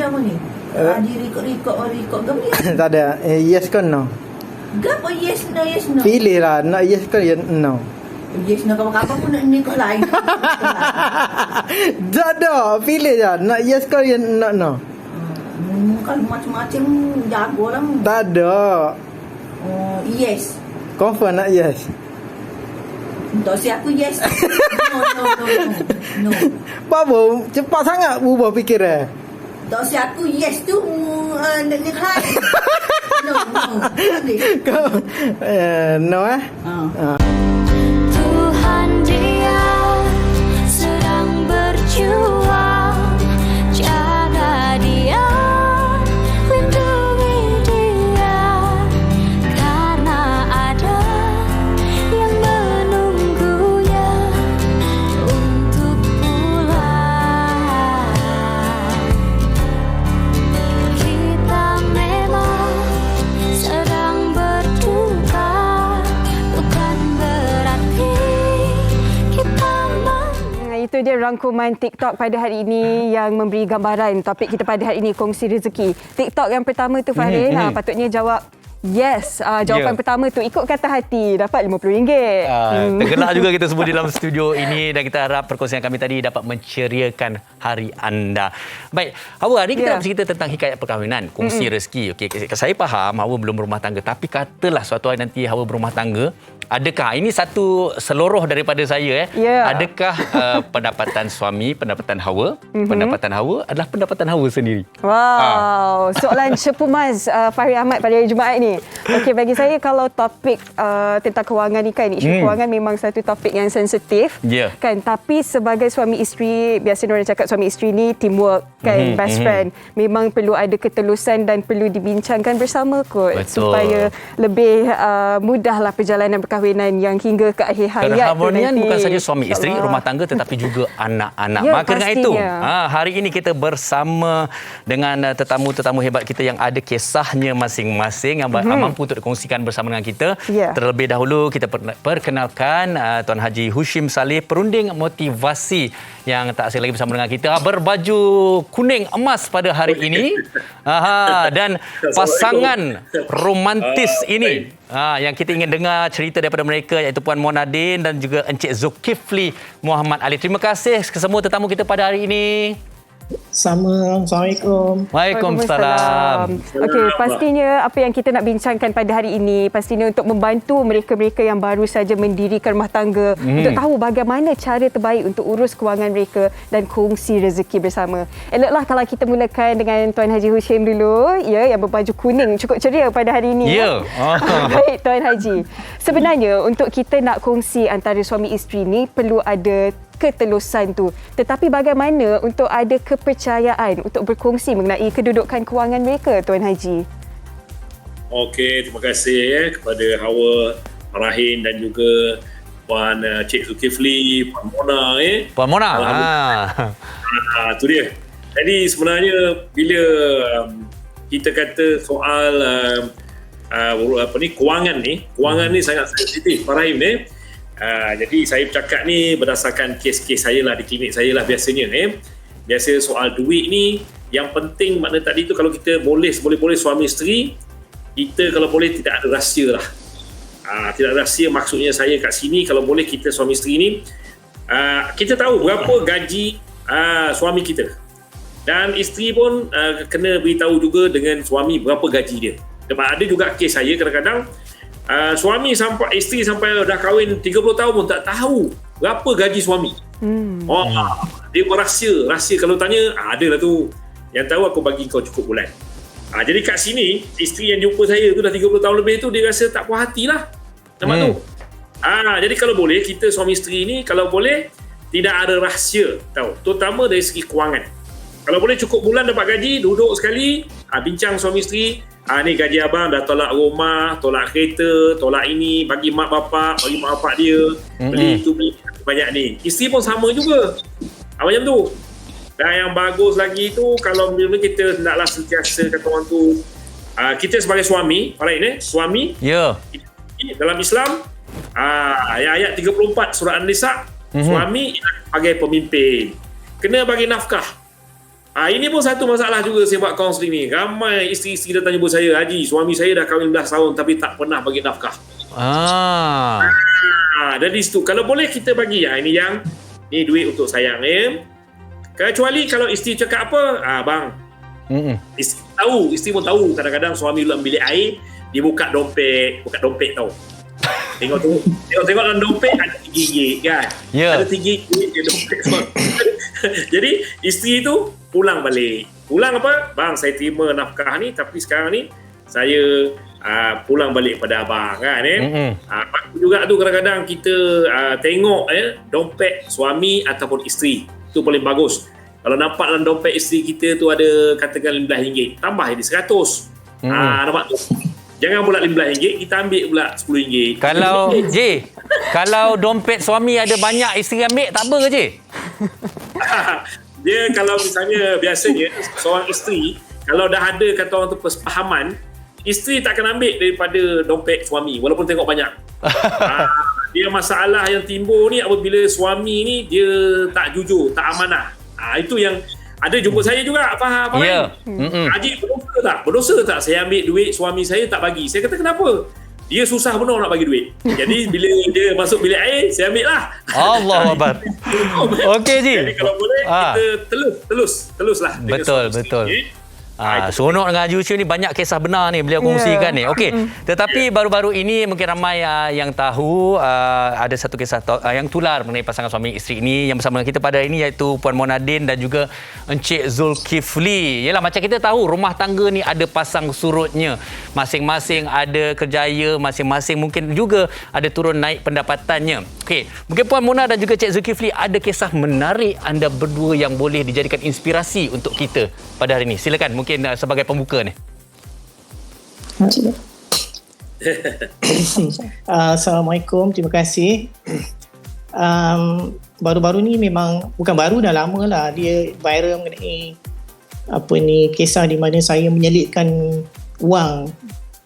apa ni? Dirikot ke ni? Tak ada. Yes ke no? Gapo yes no? Pilih lah. Nak yes ke no? Yes no kapan pun nak ni kau lain. Tak ada. Pilih je. Nak yes ke no? Kalau macam-macam jago lah. Tak ada. Yes. Confirm nak yes? Untuk si aku yes. No. Apa? Cepat sangat berubah fikiran. Untuk si aku yes tu nak lain. No. Kau no Tuhan dia sedang berjuang, jaga dia, lindungi dia, karena ada yang menunggunya untuk pulang. Kita memang sedang berduka, bukan berarti kita Itu dia rangkuman TikTok pada hari ini yang memberi gambaran topik kita pada hari ini, kongsi rezeki. TikTok yang pertama tu Farid, patutnya jawab yes. Jawapan pertama tu ikut kata hati dapat RM50. Tergelak juga kita semua di dalam studio ini dan kita harap perkongsian kami tadi dapat menceriakan hari anda. Baik, Hawa, hari ini kita nak bercerita tentang hikayat perkahwinan, kongsi rezeki. Okey, saya faham Hawa belum berumah tangga, tapi katalah suatu hari nanti Hawa berumah tangga, adakah ini satu seluruh daripada saya adakah pendapatan suami, pendapatan Hawa, pendapatan Hawa adalah pendapatan Hawa sendiri? Wow, soalan Syepumaz Fahri Ahmad pada hari Jumaat ni. Okey, bagi saya kalau topik tentang kewangan ni kan, isu kewangan memang satu topik yang sensitif kan, tapi sebagai suami isteri, biasa orang cakap suami isteri ni teamwork kan, best friend. Memang perlu ada ketelusan dan perlu dibincangkan bersama kot. Betul. Supaya lebih mudahlah perjalanan perkahwinan yang hingga ke akhir hayat. Keharmonian bukan saja suami isteri, rumah tangga, tetapi juga anak-anak. Maka dengan itu, hari ini kita bersama dengan tetamu-tetamu hebat kita yang ada kisahnya masing-masing yang mampu untuk dikongsikan bersama dengan kita. Terlebih dahulu kita perkenalkan Tuan Haji Hushim Saleh, perunding motivasi yang tak asing lagi bersama dengan kita, berbaju kuning emas pada hari ini. Dan pasangan romantis ini yang kita ingin dengar cerita daripada mereka, iaitu Puan Monadin dan juga Encik Zulkifli Muhammad Ali. Terima kasih ke semua tetamu kita pada hari ini. Assalamualaikum. Waalaikumsalam. Okey, pastinya apa yang kita nak bincangkan pada hari ini pastinya untuk membantu mereka-mereka yang baru saja mendirikan rumah tangga untuk tahu bagaimana cara terbaik untuk urus kewangan mereka dan kongsi rezeki bersama. Eloklah kalau kita mulakan dengan Tuan Haji Hushim dulu, yang berbaju kuning, cukup ceria pada hari ini. Baik Tuan Haji. Sebenarnya untuk kita nak kongsi antara suami isteri ni perlu ada ketelusan tu. Tetapi bagaimana untuk ada kepercayaan untuk berkongsi mengenai kedudukan kewangan mereka, Tuan Haji? Okey, terima kasih kepada Hawa, Rahin dan juga Puan Cik Zulkifli, Puan Mona. Puan Mona. Itu dia. Jadi sebenarnya bila kita kata soal kewangan ni sangat sensitif, Pak Rahim ni. Jadi saya bercakap ni berdasarkan kes-kes saya lah di klinik saya lah biasanya. Biasa soal duit ni yang penting makna tadi tu kalau kita boleh suami isteri, kita kalau boleh tidak ada rahsia lah. Tidak ada rahsia, maksudnya saya kat sini kalau boleh kita suami isteri ni kita tahu berapa gaji suami kita. Dan isteri pun kena beritahu juga dengan suami berapa gaji dia. Sebab ada juga kes saya kadang-kadang isteri sampai dah kahwin 30 tahun pun tak tahu berapa gaji suami. Dia rahsia kalau tanya ada lah tu, yang tahu aku bagi kau cukup bulan. Jadi kat sini isteri yang jumpa saya tu dah 30 tahun lebih tu, dia rasa tak puas hati lah nampak tu. Jadi kalau boleh kita suami isteri ni kalau boleh tidak ada rahsia, tahu, terutama dari segi kewangan. Kalau boleh cukup bulan dapat gaji, duduk sekali bincang suami isteri. Ni gaji abang dah tolak rumah, tolak kereta, tolak ini, bagi mak bapak dia, beli itu, beli banyak ni. Isteri pun sama juga. Macam tu. Dan yang bagus lagi tu, kalau kita naklah sentiasa kata orang tu, kita sebagai suami, suami, dalam Islam, ayat 34 surah An-Nisa, suami sebagai pemimpin. Kena bagi nafkah. Ini pun satu masalah juga saya buat kaunseling ni. Ramai isteri-isteri datang jumpa saya, Haji, suami saya dah kahwin 11 tahun tapi tak pernah bagi nafkah. Dari situ, kalau boleh kita bagi, ini yang, ni duit untuk sayang. Kecuali kalau isteri cakap apa, bang, isteri pun tahu kadang-kadang suami duduk ambil air, dia buka dompet tau. Tengok dalam dompet ada RM3 kan. Ada RM3 di dompet. Jadi isteri tu pulang balik. Pulang apa? Bang, saya terima nafkah ni tapi sekarang ni saya pulang balik pada abang kan. Juga tu kadang-kadang kita tengok dompet suami ataupun isteri. Itu paling bagus. Kalau nampak dalam dompet isteri kita tu ada katakan RM15, tambah jadi RM100. Nampak tu? Jangan pula RM15, kita ambil pula RM10. Kalau dompet suami ada banyak, isteri ambil, tak apa ke, J? Dia kalau misalnya biasanya seorang isteri, kalau dah ada kata orang tu persefahaman, isteri tak akan ambil daripada dompet suami walaupun tengok banyak. Dia masalah yang timbul ni apabila suami ni dia tak jujur, tak amanah. Itu yang ada jumpa saya juga, faham? Haji, berdosa tak saya ambil duit suami saya tak bagi? Saya kata kenapa? Dia susah benar nak bagi duit. Jadi bila dia masuk bilik air, saya ambil lah. Allah Akbar. Okey, Ji. Jadi kalau boleh kita teluslah. Betul. Seronok dengan Haji Ucup ni, banyak kisah benar ni beliau kongsikan ni. Okey, tetapi baru-baru ini mungkin ramai yang tahu ada satu kisah yang tular mengenai pasangan suami isteri ini yang bersama dengan kita pada hari ini, iaitu Puan Monadin dan juga Encik Zulkifli. Yalah, macam kita tahu rumah tangga ni ada pasang surutnya. Masing-masing ada kerjaya, masing-masing mungkin juga ada turun naik pendapatannya. Okey, mungkin Puan Mona dan juga Encik Zulkifli ada kisah menarik anda berdua yang boleh dijadikan inspirasi untuk kita pada hari ini. Silakan, mungkin sebagai pembuka ni. Assalamualaikum, terima kasih. Baru-baru ni memang, bukan baru, dah lama lah dia viral mengenai kisah di mana saya menyelitkan wang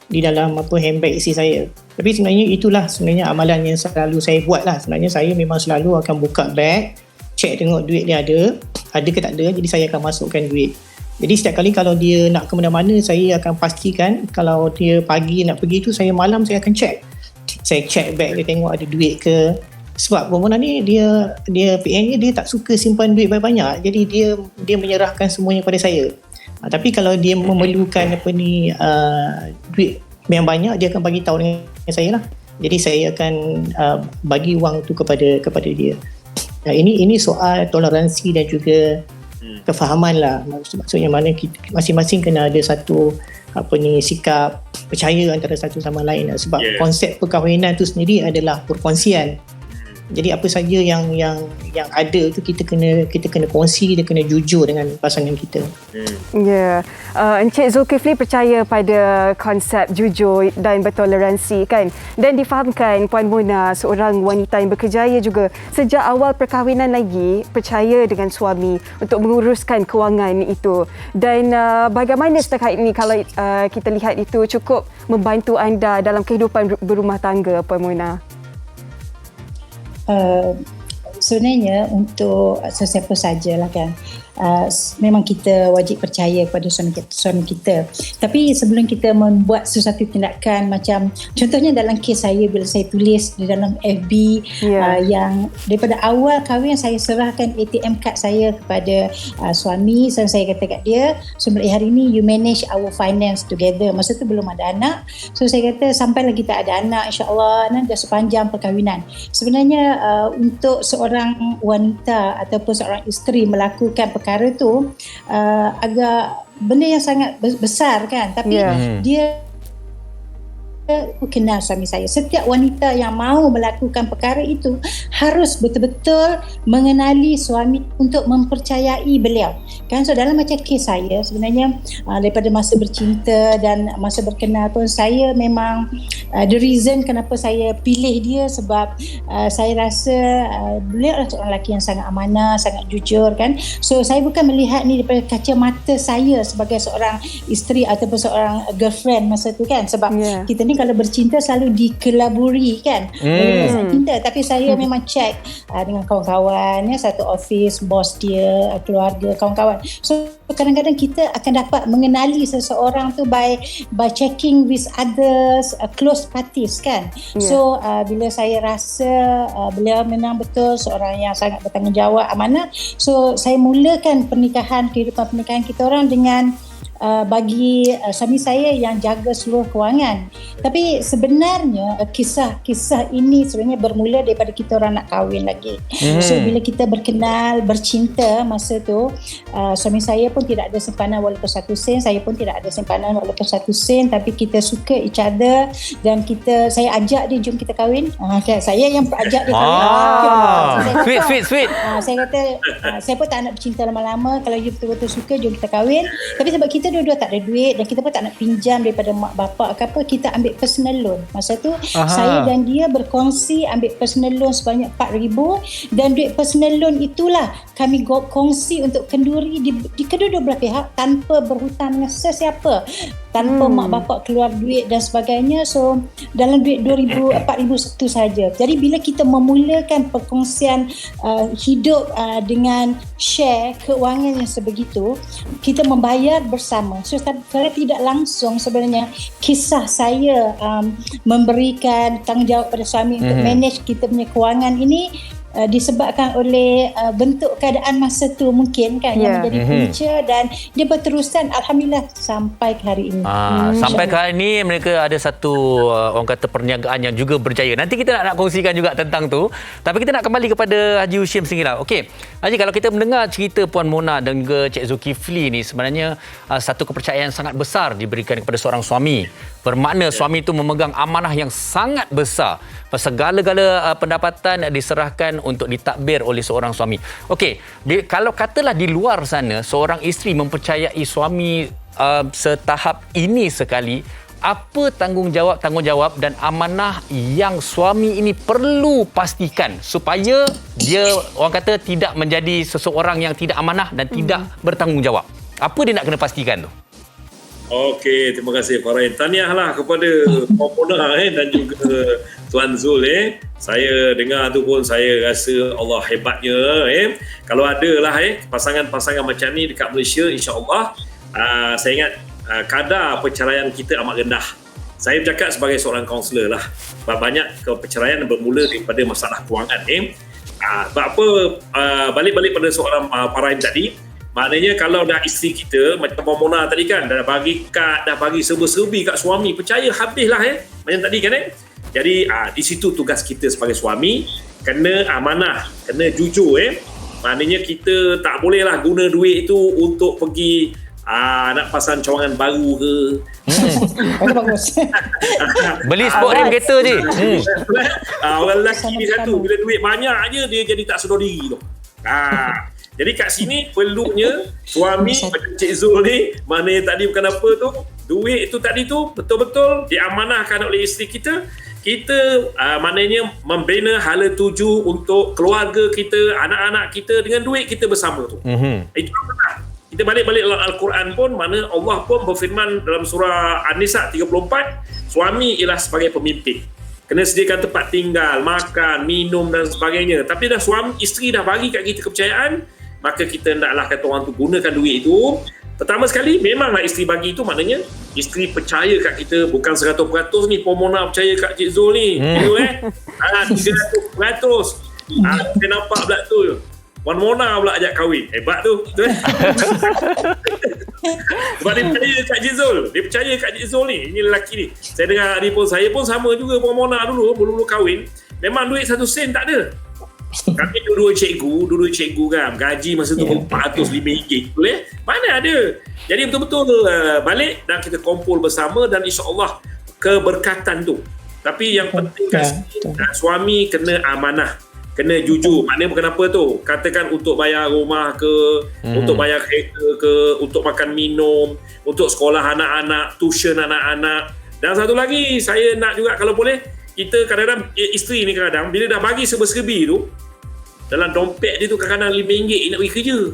di dalam handbag isteri saya. Tapi sebenarnya itulah amalan yang selalu saya buat lah. Sebenarnya saya memang selalu akan buka bag, check tengok duit dia ada ke tak ada, jadi saya akan masukkan duit. Jadi setiap kali kalau dia nak ke mana-mana, saya akan pastikan kalau dia pagi nak pergi tu, saya malam saya akan check. Saya check bag dia, tengok ada duit ke. Sebab perempuan ni dia PN dia tak suka simpan duit banyak-banyak. Jadi dia menyerahkan semuanya kepada saya. Tapi kalau dia memerlukan duit yang banyak, dia akan bagi tahu dengan saya lah. Jadi saya akan bagi wang tu kepada dia. Ini soal toleransi dan juga kefahaman lah. Maksudnya mana kita masing-masing kena ada satu sikap percaya antara satu sama lain lah. Sebab konsep perkahwinan tu sendiri adalah perkongsian. Jadi apa saja yang ada tu kita kena kongsi, kita kena jujur dengan pasangan kita. Encik Zulkifli percaya pada konsep jujur dan bertoleransi kan. Dan difahamkan Puan Mona seorang wanita yang berkejaya juga sejak awal perkahwinan lagi percaya dengan suami untuk menguruskan kewangan itu. Dan bagaimana setakat ini kalau kita lihat itu cukup membantu anda dalam kehidupan berumah tangga, Puan Mona? Sebenarnya untuk sesiapa sajalah kan, memang kita wajib percaya kepada suami kita. Tapi sebelum kita membuat sesuatu tindakan, macam contohnya dalam kes saya bila saya tulis di dalam FB, yang daripada awal kahwin saya serahkan ATM card saya kepada suami. Saya kata kat dia, so mulai hari ini you manage our finance together. Masa tu belum ada anak, so saya kata sampailah kita ada anak, insyaAllah dah sepanjang perkahwinan. Sebenarnya untuk seorang wanita ataupun seorang isteri melakukan perkara tu agak benda yang sangat besar kan, tapi dia kenal suami saya. Setiap wanita yang mahu melakukan perkara itu harus betul-betul mengenali suami untuk mempercayai beliau kan. So dalam macam kes saya sebenarnya, daripada masa bercinta dan masa berkenal pun, saya memang the reason kenapa saya pilih dia sebab saya rasa beliau adalah seorang lelaki yang sangat amanah, sangat jujur kan. So saya bukan melihat ni daripada kacamata saya sebagai seorang isteri ataupun seorang girlfriend masa tu kan. Sebab kita ni kalau bercinta selalu dikelaburi kan oleh rasa cinta, tapi saya memang check dengan kawan-kawan ya, satu office, bos dia, keluarga, kawan-kawan. So kadang-kadang kita akan dapat mengenali seseorang tu by checking with others, close parties kan. So bila saya rasa beliau memang betul seorang yang sangat bertanggungjawab, amanah, so saya mulakan kehidupan pernikahan kita orang dengan bagi suami saya yang jaga seluruh kewangan. Tapi sebenarnya kisah ini sebenarnya bermula daripada kita orang nak kahwin lagi. So bila kita berkenal, bercinta masa tu, suami saya pun tidak ada simpanan walaupun 1 sen, saya pun tidak ada simpanan walaupun 1 sen, tapi kita suka each other dan saya ajak dia, jom kita kahwin. Saya yang ajak dia kahwin. Sweet. Saya kata saya pun tak nak bercinta lama-lama, kalau you betul-betul suka jom kita kahwin. Tapi sebab kita dua-dua tak ada duit dan kita pun tak nak pinjam daripada mak bapak ke apa, kita ambil personal loan. Masa tu saya dan dia berkongsi ambil personal loan sebanyak 4,000, dan duit personal loan itulah kami kongsi untuk kenduri di kedua-dua belah pihak tanpa berhutang dengan sesiapa, tanpa mak bapak keluar duit dan sebagainya. So dalam duit 4,000 itu saja. Jadi bila kita memulakan perkongsian hidup dengan share keuangan yang sebegitu, kita membayar bersama. So secara tidak langsung sebenarnya kisah saya memberikan tanggungjawab pada suami untuk manage kita punya kewangan ini disebabkan oleh bentuk keadaan masa tu mungkin kan yang menjadi punca, dan dia berterusan alhamdulillah sampai ke hari ini. Sampai ke hari ini mereka ada satu orang kata perniagaan yang juga berjaya. Nanti kita nak kongsikan juga tentang tu. Tapi kita nak kembali kepada Haji Hushim sendiri lah. Okey, Haji, kalau kita mendengar cerita Puan Mona dan juga Cik Zulkifli ni, sebenarnya satu kepercayaan yang sangat besar diberikan kepada seorang suami. Bermakna suami itu memegang amanah yang sangat besar. Segala-gala pendapatan diserahkan untuk ditakbir oleh seorang suami. Okey, kalau katalah di luar sana seorang isteri mempercayai suami setahap ini sekali, apa tanggungjawab dan amanah yang suami ini perlu pastikan supaya dia orang kata tidak menjadi seseorang yang tidak amanah dan tidak bertanggungjawab? Apa dia nak kena pastikan tu? Okey, terima kasih Farain. Tahniahlah kepada Puan Mona dan juga Tuan Zul. Saya dengar tu pun saya rasa Allah hebatnya. Kalau ada lah pasangan-pasangan macam ni dekat Malaysia, insya-Allah saya ingat kadar perceraian kita amat rendah. Saya bercakap sebagai seorang kaunselor lah. Banyak perceraian bermula daripada masalah kewangan. Sebab apa, balik-balik pada soalan Farain tadi, maknanya kalau dah isteri kita macam Puan Mona tadi kan, dah bagi kad, dah bagi serba-serbi kat suami, percaya habislah macam tadi kan. Jadi di situ tugas kita sebagai suami, kena amanah, kena jujur. Maknanya kita tak bolehlah guna duit itu untuk pergi nak pasang cawangan baru ke. Bagus. Beli sport rim kereta je. Orang lelaki ni satu, bila duit banyak je dia jadi tak sedar diri tu. Jadi kat sini perlunya suami macam Cik Zul ni, maknanya tadi bukan apa tu, duit tu tadi tu betul-betul diamanahkan oleh isteri kita. Kita maknanya membina hala tuju untuk keluarga kita, anak-anak kita dengan duit kita bersama tu. Itu benar. Kita balik-balik dalam Al-Quran pun, mana Allah pun berfirman dalam surah An-Nisa 34, suami ialah sebagai pemimpin. Kena sediakan tempat tinggal, makan, minum dan sebagainya. Tapi dah suami, isteri dah bagi kat kita kepercayaan, maka kita hendaklah kata orang tu gunakan duit itu. Pertama sekali, memanglah isteri bagi itu, maknanya isteri percaya kat kita, bukan 100% ni Puan Mona percaya kat Cik Zul ni. 300%. Saya nampak pula tu. Puan Mona pula ajak kahwin. Hebat tu. Sebab dia percaya kat Cik Zul. Dia percaya kat Cik Zul ni. Ini lelaki ni. Saya dengar adik pun saya pun sama juga Puan Mona dulu kahwin. Memang duit 1 sen tak ada. Kami dua cikgu kan, gaji masa tu RM405, boleh? Mana ada. Jadi betul-betul balik dan kita kumpul bersama, dan insya-Allah keberkatan tu. Tapi yang penting suami kena amanah, kena jujur. Maknanya bukan apa tu, katakan untuk bayar rumah ke, untuk bayar kereta ke, untuk makan minum, untuk sekolah anak-anak, tuition anak-anak. Dan satu lagi saya nak juga, kalau boleh, kita kadang-kadang isteri ni kadang-kadang bila dah bagi serba-serbi tu, dalam dompet dia tu kadang-kadang RM5 nak pergi kerja.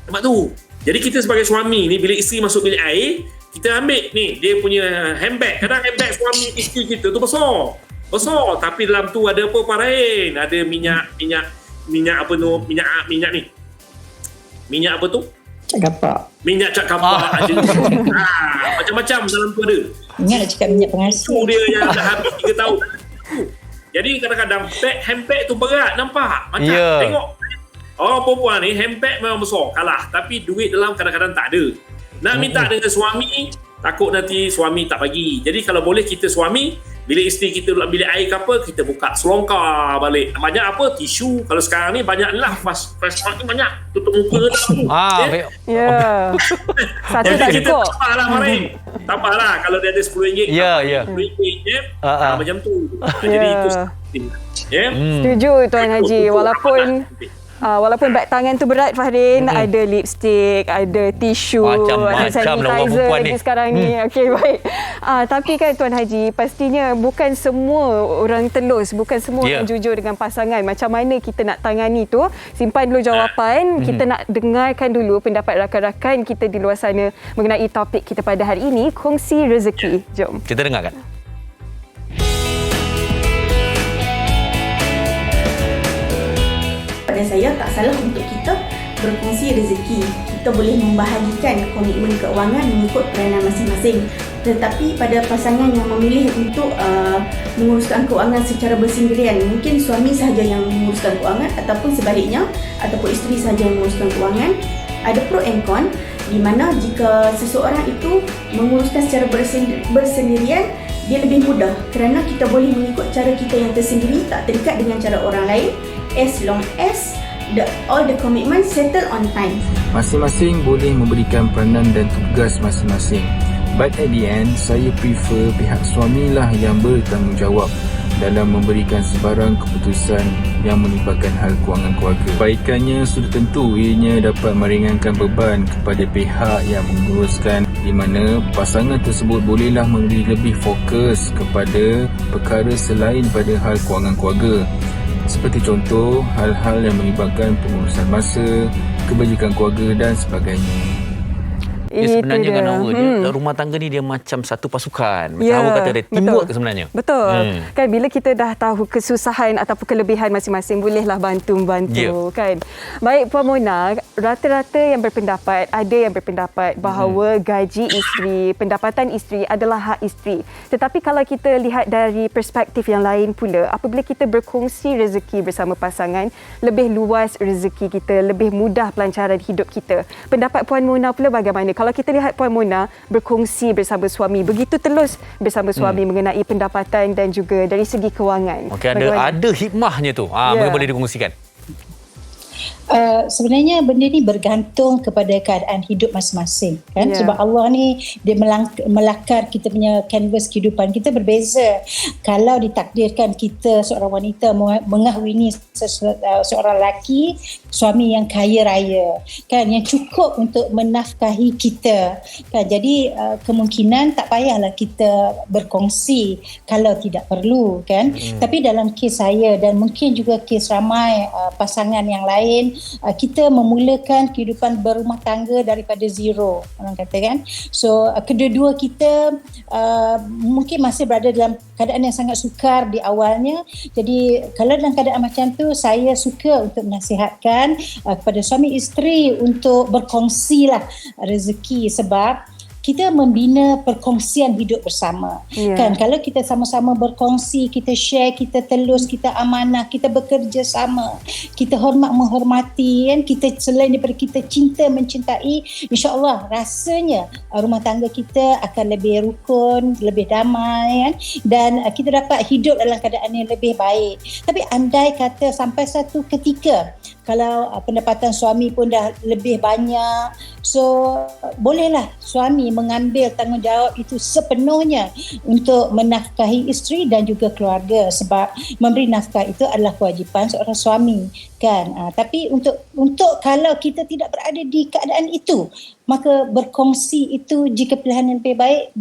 Nampak tu? Jadi kita sebagai suami ni, bila isteri masuk bilik air, kita ambil ni dia punya handbag. Kadang handbag suami isteri kita tu besar tapi dalam tu ada apa Farahin? Ada minyak apa tu, minyak ni, minyak apa tu, Gapak. minyak cat kapak ada. Macam-macam dalam tu ada. Ingat nak cakap minyak pengasih. Itu dia yang dah habis 3 tahun. Jadi kadang-kadang handbag tu berat, nampak macam tengok orang perempuan ni handbag memang besar, kalah, tapi duit dalam kadang-kadang tak ada. Nak minta dengan suami, takut nanti suami tak bagi. Jadi kalau boleh kita suami, bila isteri kita duduk bilik air ke apa, kita buka selongkar balik. Banyak apa? Tisu. Kalau sekarang ni banyak lah, fresh mark ni banyak. Tutup muka dah. Ya. Satu tak Kita cukup. tambahlah Farid. Tambahlah kalau dia ada RM10. Ya, ya. RM10 macam tu. Jadi Ya. itu penting. Ya. Setuju Tuan Haji. Walaupun beg tangan tu berat Fahrin, ada lipstick, ada tisu, ada Macam-macam lah orang sanitizer perempuan lagi ni. sekarang ni. Okey, baik. Tapi kan Tuan Haji, pastinya bukan semua orang telus, bukan semua orang jujur dengan pasangan. Macam mana kita nak tangani tu? Simpan dulu jawapan. Kita nak dengarkan dulu pendapat rakan-rakan kita di luar sana mengenai topik kita pada hari ini, kongsi rezeki. Jom. Kita dengarkan. Pada saya tak salah untuk kita berkongsi rezeki. Kita boleh membahagikan komitmen keuangan mengikut peranan masing-masing. Tetapi pada pasangan yang memilih untuk menguruskan keuangan secara bersendirian, mungkin suami sahaja yang menguruskan keuangan ataupun sebaliknya, ataupun isteri sahaja yang menguruskan keuangan, ada pro and con, di mana jika seseorang itu menguruskan secara bersendirian, dia lebih mudah kerana kita boleh mengikut cara kita yang tersendiri, tak terikat dengan cara orang lain, as long as all the commitments settle on time. Masing-masing boleh memberikan peranan dan tugas masing-masing. But at the end, saya prefer pihak suamilah yang bertanggungjawab dalam memberikan sebarang keputusan yang melibatkan hal kewangan keluarga. Kebaikannya sudah tentu ianya dapat meringankan beban kepada pihak yang menguruskan, di mana pasangan tersebut bolehlah memberi lebih fokus kepada perkara selain pada hal kewangan keluarga. Seperti contoh, hal-hal yang melibatkan pengurusan masa, kebajikan keluarga dan sebagainya. Dia sebenarnya kan Hawa, dia rumah tangga ni dia macam satu pasukan. Macam Hawa kata dia teamwork sebenarnya. Betul. Kan bila kita dah tahu kesusahan ataupun kelebihan masing-masing, bolehlah bantu-bantu kan. Baik Puan Mona, rata-rata yang berpendapat, ada yang berpendapat bahawa gaji isteri, pendapatan isteri adalah hak isteri. Tetapi kalau kita lihat dari perspektif yang lain pula, apabila kita berkongsi rezeki bersama pasangan, lebih luas rezeki kita, lebih mudah pelancaran hidup kita. Pendapat Puan Mona pula bagaimana? Kalau kita lihat Puan Mona berkongsi bersama suami, begitu telus bersama suami mengenai pendapatan dan juga dari segi kewangan. Okey, ada hikmahnya tu. Mungkin boleh dikongsikan. Sebenarnya benda ni bergantung kepada keadaan hidup masing-masing kan, sebab Allah ni dia melakar kita punya kanvas kehidupan kita berbeza. Kalau ditakdirkan kita seorang wanita mengahwini seorang lelaki, suami yang kaya raya kan, yang cukup untuk menafkahi kita kan, jadi kemungkinan tak payahlah kita berkongsi kalau tidak perlu kan. Tapi dalam kes saya dan mungkin juga kes ramai pasangan yang lain, kita memulakan kehidupan berumah tangga daripada zero, orang kata kan. So kedua-dua kita mungkin masih berada dalam keadaan yang sangat sukar di awalnya. Jadi kalau dalam keadaan macam tu, saya suka untuk menasihatkan kepada suami isteri untuk berkongsilah rezeki, sebab kita membina perkongsian hidup bersama. Kan, kalau kita sama-sama berkongsi, kita share, kita telus, kita amanah, kita bekerja sama, kita hormat menghormati kan, kita selain daripada kita cinta mencintai, insya-Allah rasanya rumah tangga kita akan lebih rukun, lebih damai kan, dan kita dapat hidup dalam keadaan yang lebih baik. Tapi andai kata sampai satu ketika kalau pendapatan suami pun dah lebih banyak, so bolehlah suami mengambil tanggungjawab itu sepenuhnya untuk menafkahi isteri dan juga keluarga, sebab memberi nafkah itu adalah kewajipan seorang suami kan. Tapi untuk kalau kita tidak berada di keadaan itu, maka berkongsi itu, jika pilihan yang lebih baik,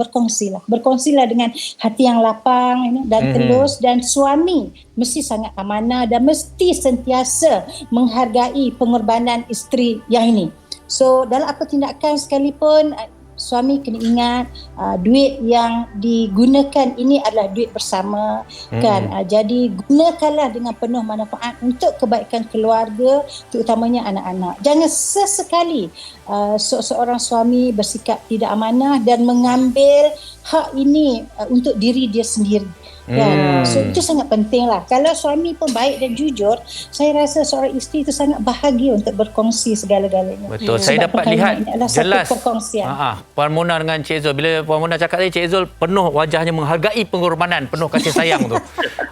berkongsilah dengan hati yang lapang dan telus, dan suami mesti sangat amanah dan mesti sentiasa menghargai pengorbanan isteri yang ini. So dalam apa tindakan sekalipun, suami kena ingat duit yang digunakan ini adalah duit bersama kan. Jadi gunakanlah dengan penuh manfaat untuk kebaikan keluarga, terutamanya anak-anak. Jangan sesekali seorang suami bersikap tidak amanah dan mengambil hak ini untuk diri dia sendiri. Kan? So itu sangat penting lah. Kalau suami pun baik dan jujur, saya rasa seorang isteri itu sangat bahagia untuk berkongsi segala-galanya. Betul. Sebab Saya dapat lihat jelas satu perkongsian. Puan Mona dengan Cik Zul. Bila Puan Mona cakap tadi, Cik Zul penuh wajahnya menghargai pengorbanan, penuh kasih sayang tu.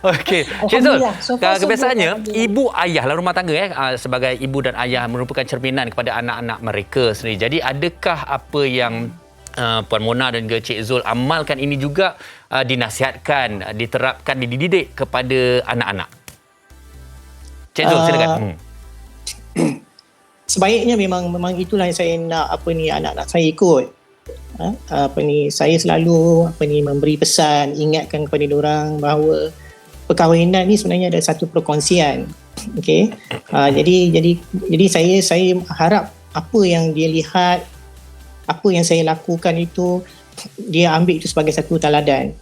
Okey. Cik Zul, kebiasaannya ibu ayah lah rumah tangga sebagai ibu dan ayah merupakan cerminan kepada anak-anak mereka sendiri. Jadi adakah apa yang Puan Mona dan juga Cik Zul amalkan ini juga dinasihatkan, diterapkan, dididik kepada anak-anak? Cik Zul, silakan. Sebaiknya memang itulah yang saya nak anak-anak saya ikut. Saya selalu memberi pesan, ingatkan kepada diorang bahawa perkahwinan ni sebenarnya ada satu perkongsian. Okey. Jadi saya harap apa yang dia lihat, apa yang saya lakukan itu dia ambil itu sebagai satu teladan.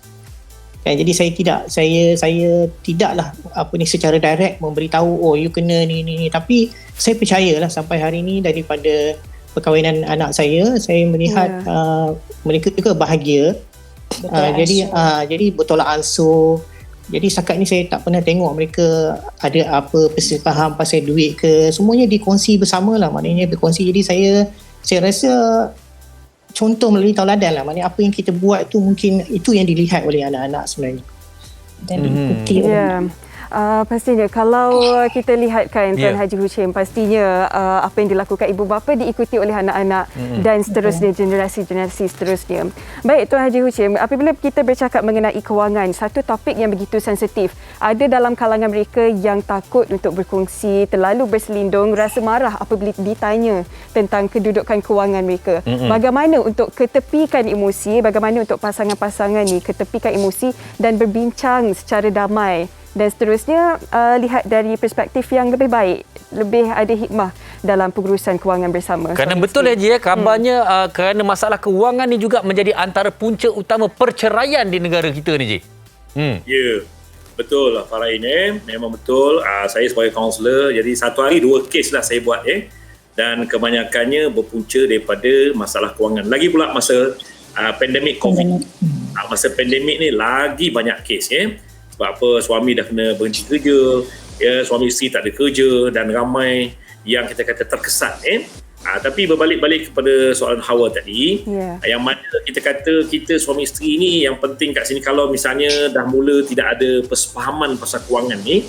Jadi saya tidaklah secara direct memberitahu you kena ni, tapi saya percayalah sampai hari ini daripada perkahwinan anak saya melihat mereka juga bahagia. Jadi bertolak ansur. Jadi setakat ni saya tak pernah tengok mereka ada apa perselisihan pasal duit ke, semuanya dikongsi bersamalah, maknanya berkongsi. Jadi saya rasa contoh melalui tauladan lah, maknanya apa yang kita buat tu mungkin itu yang dilihat oleh anak-anak sebenarnya dan diikuti oleh pastinya kalau kita lihatkan Tuan Haji Hushim, pastinya apa yang dilakukan ibu bapa diikuti oleh anak-anak dan seterusnya, generasi-generasi seterusnya. Baik Tuan Haji Hushim, apabila kita bercakap mengenai kewangan, satu topik yang begitu sensitif, ada dalam kalangan mereka yang takut untuk berkongsi, terlalu berselindung, rasa marah apabila ditanya tentang kedudukan kewangan mereka. Bagaimana untuk ketepikan emosi, bagaimana untuk pasangan-pasangan ni ketepikan emosi dan berbincang secara damai dan seterusnya, lihat dari perspektif yang lebih baik, lebih ada hikmah dalam pengurusan kewangan bersama. Kerana betul kabarnya kerana masalah kewangan ni juga menjadi antara punca utama perceraian di negara kita ni, Ji. Ya, betul lah Farain. Memang betul. Saya sebagai kaunselor, jadi satu hari 2 kes lah saya buat. Dan kebanyakannya berpunca daripada masalah kewangan. Lagi pula masa pandemik COVID. Masa pandemik ni lagi banyak kes. Sebab apa, suami dah kena berhenti kerja, suami isteri tak ada kerja dan ramai yang kita kata terkesan. Tapi berbalik-balik kepada soalan Hawa tadi, yang mana kita kata kita suami isteri ni yang penting kat sini, kalau misalnya dah mula tidak ada persefahaman pasal kewangan ni,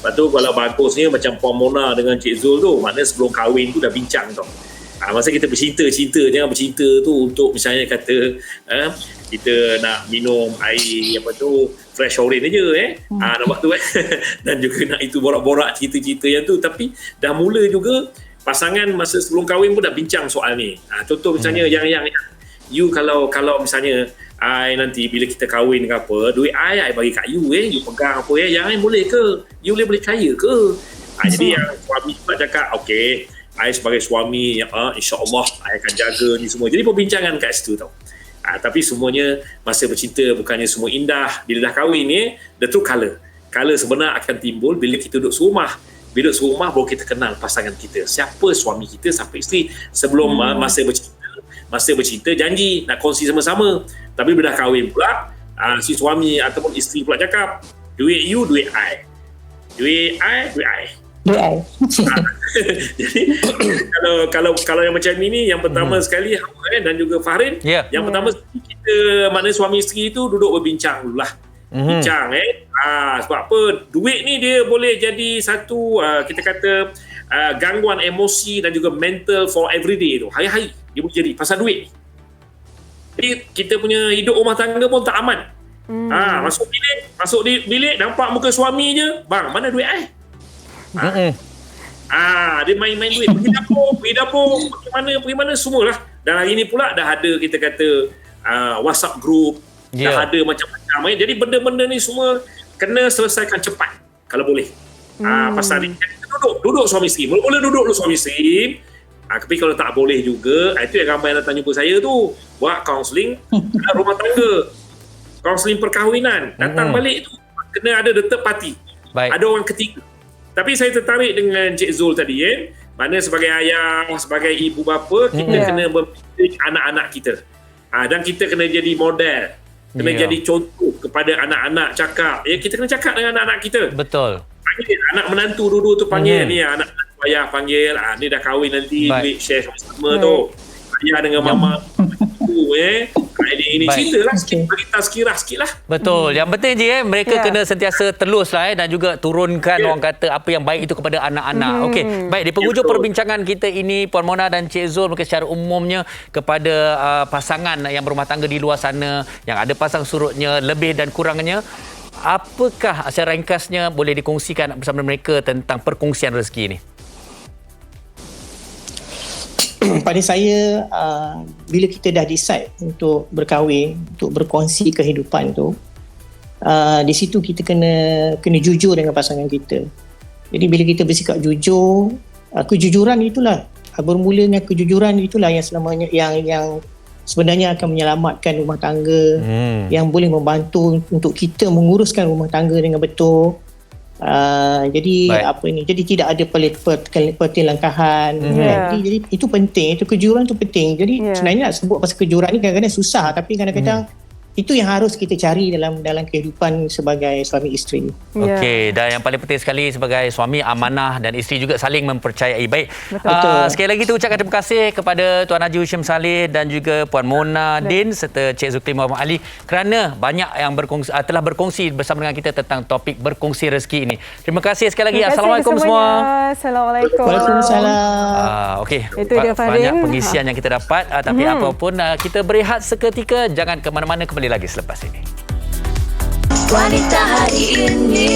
lepas tu kalau bagusnya macam Puan Mona dengan Cik Zul tu, maknanya sebelum kahwin tu dah bincang tau. Masa kita bercinta, jangan bercinta tu untuk misalnya kata kita nak minum air fresh orange je nampak tu dan juga nak itu borak-borak cerita-cerita yang tu, tapi dah mula juga pasangan masa sebelum kahwin pun dah bincang soal ni. Contoh misalnya yang you kalau misalnya nanti bila kita kahwin ke apa, duit I bagi kat you you pegang apa yang I boleh ke, you boleh percaya ke. Jadi yang suami pula cakap okey, I sebagai suami insya-Allah I akan jaga ni semua. Jadi perbincangan kat situ tau. Tapi semuanya masa bercinta bukannya semua indah. Bila dah kahwin ni, the true colour sebenar akan timbul bila kita duduk serumah. Bila duduk serumah baru kita kenal pasangan kita, siapa suami kita, siapa isteri. Sebelum masa bercinta janji nak kongsi sama-sama, tapi bila dah kahwin pula si suami ataupun isteri pula cakap duit you, duit I, duit I, duit I. Jadi kalau yang macam ini, yang pertama sekali dan juga Fahrin, yang pertama kita maknanya suami isteri itu duduk berbincang dululah. Bincang sebab apa, duit ni dia boleh jadi satu kita kata gangguan emosi dan juga mental for everyday tu, hari-hari dia boleh jadi pasal duit ni. Jadi kita punya hidup rumah tangga pun tak aman. Masuk bilik nampak muka suami je, bang mana duit I? Dia main-main duit, pergi dapur pergi mana semualah. Dan hari ni pula dah ada kita kata WhatsApp group, dah ada macam-macam. Jadi benda-benda ni semua kena selesaikan cepat kalau boleh. Pasal ni duduk suami isteri, mula-mula duduk suami isteri, Tapi kalau tak boleh juga, itu yang ramai datang jumpa saya tu, buat kaunseling rumah tangga, kaunseling perkahwinan, datang balik tu kena ada the third party. Baik. Ada orang ketiga. Tapi saya tertarik dengan Cik Zul tadi, mana sebagai ayah, sebagai ibu bapa, kita kena membimbing anak-anak kita. Dan kita kena jadi model, kena jadi contoh kepada anak-anak cakap. Kita kena cakap dengan anak-anak kita. Betul. Panggil anak menantu dulu tu, panggil ni anak ayah panggil, ni dah kahwin nanti, duit share sama-sama tu. Ayah dengan mama tu, ini ceritalah, berita sekirah sikit lah. Betul. Yang penting je mereka kena sentiasa telus lah dan juga turunkan orang kata apa yang baik itu kepada anak-anak. Okey. Baik, di penghujung perbincangan kita ini, Puan Mona dan Cik Zul, mungkin secara umumnya kepada pasangan yang berumah tangga di luar sana, yang ada pasang surutnya, lebih dan kurangnya, apakah secara ringkasnya boleh dikongsikan bersama mereka tentang perkongsian rezeki ini? Pada saya, bila kita dah decide untuk berkahwin, untuk berkongsi kehidupan tu, di situ kita kena jujur dengan pasangan kita. Jadi bila kita bersikap jujur, kejujuran itulah, bermulanya kejujuran itulah yang selamanya yang sebenarnya akan menyelamatkan rumah tangga, yang boleh membantu untuk kita menguruskan rumah tangga dengan betul. Jadi jadi tidak ada pertelangkahan. Jadi itu penting, itu kejujuran tu penting. Jadi sebenarnya nak sebut pasal kejujuran ni kadang-kadang susah, tapi kadang-kadang itu yang harus kita cari dalam kehidupan sebagai suami isteri. Okey, dan yang paling penting sekali sebagai suami, amanah, dan isteri juga saling mempercayai. Baik. Sekali lagi kita ucapkan terima kasih kepada Tuan Haji Hushim Saleh dan juga Puan Mona Din serta Cik Zulkifli Muhammad Ali kerana banyak yang telah berkongsi bersama dengan kita tentang topik berkongsi rezeki ini. Terima kasih sekali lagi. Assalamualaikum semua. Assalamualaikum. Waalaikumsalam. Okey. Itu dia, Farin. Banyak pengisian yang kita dapat, tapi apapun kita berehat seketika, jangan ke mana-mana, kembali lagi selepas ini. Wanita hari ini.